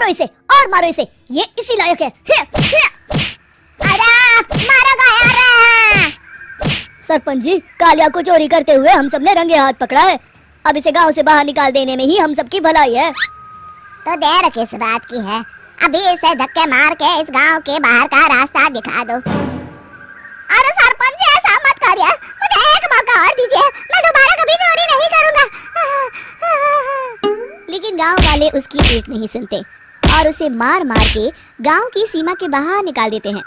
इसे और मारो इसे, ये इसी लायक है। अरे मारो गया। सरपंच जी, कालिया को चोरी करते हुए हम सबने रंगे हाथ पकड़ा है। अब इसे गांव से बाहर निकाल देने में ही हम सबकी भलाई है। तो देर किस बात की है, अभी इसे धक्के मार के इस गांव के बाहर का रास्ता दिखा दो। अरे सरपंच जी, ऐसा मत करिए, मुझे एक मौका और दीजिए, मैं दोबारा कभी चोरी नहीं करूंगा। लेकिन गांव वाले उसकी एक नहीं सुनते और उसे मार मार के गांव की सीमा के बाहर निकाल देते हैं।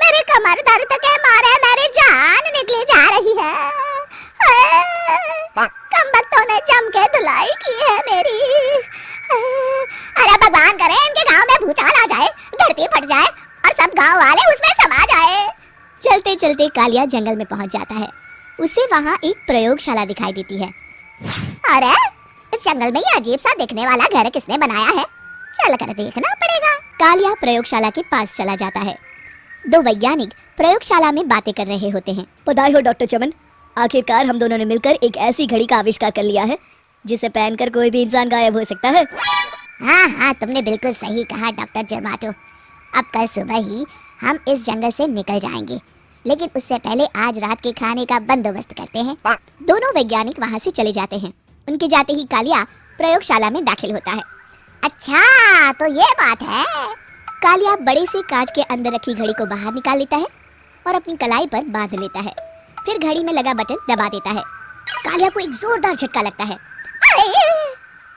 मेरी कमर दर्द के मारे मेरी जान निकली जा रही है। कमबख्तों ने जम के धुलाई की है मेरी। अरे भगवान करे इनके गांव में भूचाल आ जाए, धरती फट जाए और सब गांव वाले उसमें समा जाए। चलते चलते कालिया जंगल में पहुंच जाता है। उसे वहां एक प्रयोगशाला दिखाई देती है। अरे इस जंगल में ये अजीब सा दिखने वाला घर किसने बनाया है, चल कर देखना पड़ेगा। कालिया प्रयोगशाला के पास चला जाता है। दो वैज्ञानिक प्रयोगशाला में बातें कर रहे होते हैं। बधाई हो डॉक्टर चमन, आखिरकार हम दोनों ने मिलकर एक ऐसी घड़ी का आविष्कार कर लिया है जिसे पहनकर कोई भी इंसान गायब हो सकता है। हाँ, तुमने बिल्कुल सही कहा डॉक्टर जर्माटो। अब कल सुबह ही हम इस जंगल से निकल जाएंगे, लेकिन उससे पहले आज रात के खाने का बंदोबस्त करते हैं। दोनों वैज्ञानिक वहाँ से चले जाते हैं। उनके जाते ही कालिया प्रयोगशाला में दाखिल होता है। अच्छा, तो ये बात है। कालिया बड़े से कांच के अंदर रखी घड़ी को बाहर निकाल लेता है और अपनी कलाई पर बांध लेता है। फिर घड़ी में लगा बटन दबा देता है। कालिया को एक जोरदार झटका लगता है।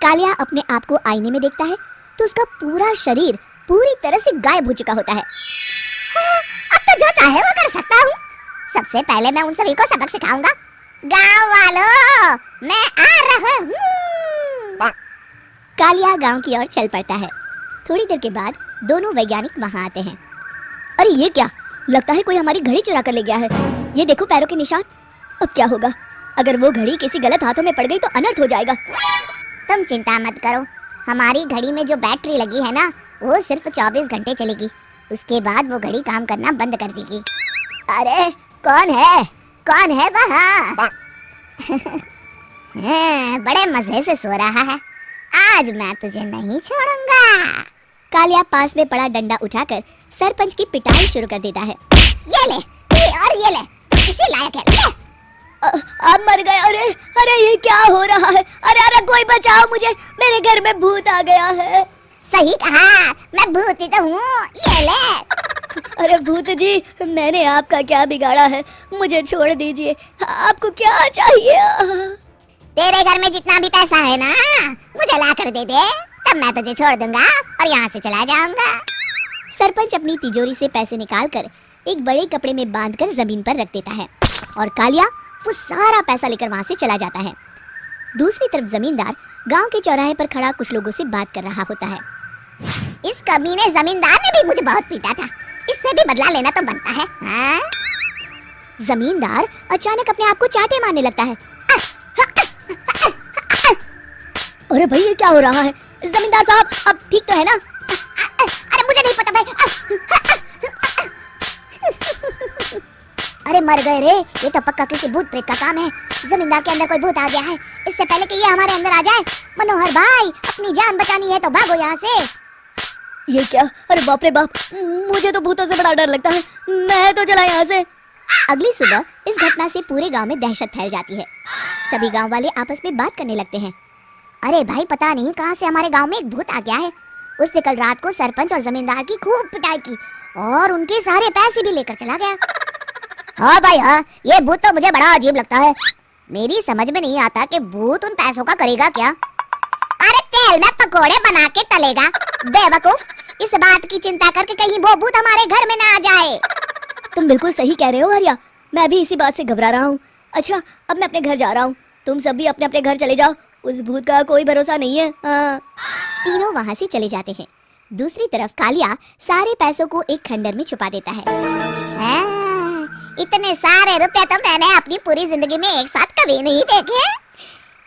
कालिया अपने आप को आईने में देखता है तो उसका पूरा शरीर पूरी तरह से गायब हो चुका होता है। अब तो जो चाहे वो कर सकता हूँ। सबसे पहले मैं उन सभी को सबक सिखाऊंगा। गांव वालों, मैं आ रहा हूँ। कालिया गांव की ओर चल पड़ता है। थोड़ी देर के बाद दोनों वैज्ञानिक वहां आते हैं। अरे ये क्या, लगता है कोई हमारी घड़ी चुरा कर ले गया है। ये देखो पैरों के निशान। अब क्या होगा, अगर वो घड़ी किसी गलत हाथों में पड़ गई तो अनर्थ हो जाएगा। तुम चिंता मत करो, हमारी घड़ी में जो बैटरी लगी है ना, वो सिर्फ 24 घंटे चलेगी। उसके बाद वो घड़ी काम करना बंद कर देगी। अरे कौन है वहाँ? बड़े मजे से सो रहा है। आज मैं तुझे नहीं छोड़ूंगा। कालिया पास में पड़ा डंडा उठाकर सरपंच की पिटाई शुरू कर देता है। ये ले, ये ले, इसी लायक है, ले। आप मर गए। अरे ये क्या हो रहा है? अरे कोई बचाओ मुझे, मेरे घर में भूत आ गया है। सही कहा, मैं भूत ही तो हूँ, ये ले। अरे भूत जी, मैंने आपका क्या बिगाड़ा है, मुझे छोड़ दीजिए। आपको क्या चाहिए? तेरे घर में जितना भी पैसा है ना, मुझे ला कर दे दे, तब मैं तुझे छोड़ दूंगा और यहाँ से चला जाऊंगा। सरपंच अपनी तिजोरी से पैसे निकालकर एक बड़े कपड़े में बांधकर जमीन पर रख देता है और कालिया वो सारा पैसा लेकर वहां से चला जाता है। दूसरी तरफ जमींदार गांव के चौराहे पर खड़ा कुछ लोगों से बात कर रहा होता है। इस कमीने जमींदार ने भी मुझे बहुत पीटा था, इससे भी बदला लेना तो बनता है। हाँ? जमींदार अचानक अपने आप को चांटे मारने लगता है। अरे भाई ये क्या हो रहा है? जमींदार साहब, अब ठीक तो है ना? अरे मुझे नहीं पता भाई। अरे मर गए रे, ये तो पक्का किसी भूत प्रेत का काम है। जमींदार के अंदर कोई भूत आ गया है। इससे पहले कि ये हमारे अंदर आ जाए, मनोहर भाई अपनी जान बचानी है तो भागो यहाँ से। ये क्या? अरे बाप रे बाप, मुझे तो भूतों से बड़ा डर लगता है, मैं तो चला यहाँ से। अगली सुबह इस घटना से पूरे गांव में दहशत फैल जाती है। सभी गांव वाले आपस में बात करने लगते हैं। अरे भाई, पता नहीं कहाँ से हमारे गांव में एक भूत आ गया है। उसने कल रात को सरपंच और जमींदार की खूब पिटाई की और उनके सारे पैसे भी लेकर चला गया। हाँ भाई हाँ, ये भूत तो मुझे बड़ा अजीब लगता है। मेरी समझ में नहीं आता कि भूत उन पैसों का करेगा क्या। अरे तेल में पकोड़े बना के तलेगा बेवकूफ। इस बात की चिंता करके कहीं वो भूत हमारे घर में ना आ जाए। तुम बिल्कुल सही कह रहे हो आर्या, मैं भी इसी बात से घबरा रहा हूँ। अच्छा, अब मैं अपने घर जा रहा हूँ, तुम सब भी अपने अपने घर चले जाओ, उस भूत का कोई भरोसा नहीं है। हाँ। तीनों वहाँ से चले जाते हैं। दूसरी तरफ कालिया सारे पैसों को एक खंडर में छुपा देता है। इतने सारे रुपए तो मैंने अपनी पूरी जिंदगी में एक साथ कभी नहीं देखे।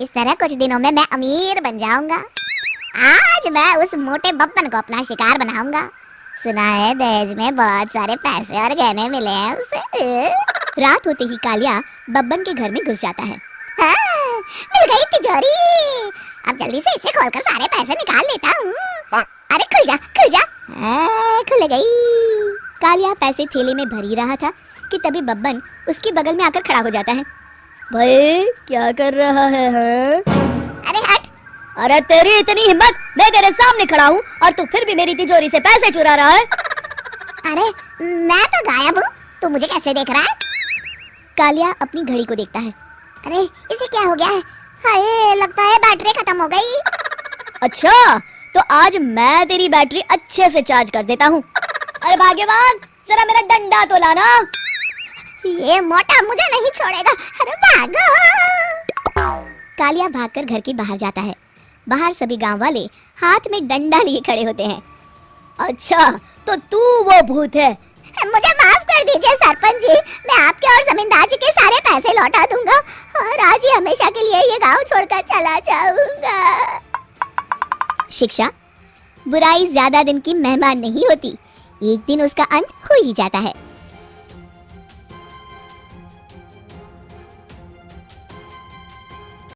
इस तरह कुछ दिनों में मैं अमीर बन जाऊंगा। आज मैं उस मोटे बब्बन को अपना शिकार बनाऊंगा। सुना है दहेज में बहुत सारे पैसे और गहने मिले हैं उसे। रात होते ही कालिया बब्बन के घर में घुस जाता है। हाँ, मिल गई तिजोरी। अब जल्दी से इसे खोलकर सारे पैसे निकाल लेता हूँ। अरे खुल जा खुल जा। खुल गई। कालिया पैसे थैले में भर ही रहा था कि तभी बब्बन उसके बगल में आकर खड़ा हो जाता है। भाई क्या कर रहा है हाँ? अरे हट। अरे तेरी इतनी हिम्मत, मैं तेरे सामने खड़ा हूँ और तू फिर भी मेरी तिजोरी से पैसे चुरा रहा है। अरे मैं तो गायब हूँ, तू मुझे कैसे देख रहा है? कालिया अपनी घड़ी को देखता है। अरे इसे क्या हो गया है? हाय लगता है बैटरी खत्म हो गई। अच्छा तो आज मैं तेरी बैटरी अच्छे से चार्ज कर देता हूँ। अरे भाग्यवान जरा मेरा डंडा तो लाना। ये मोटा मुझे नहीं छोड़ेगा। अरे भागो। कालिया भागकर घर के बाहर जाता है। बाहर सभी गांव वाले हाथ में डंडा लिए खड़े होते हैं। अच्छा तो तू वो भूत है। मुझे माफ कर दीजिए सरपंच जी, मैं आपके और जमींदार जी के सारे पैसे लौटा दूंगा और आज ही हमेशा के लिए ये गांव छोड़कर चला जाऊंगा। शिक्षा, बुराई ज्यादा दिन की मेहमान नहीं होती, एक दिन उसका अंत हो ही जाता है।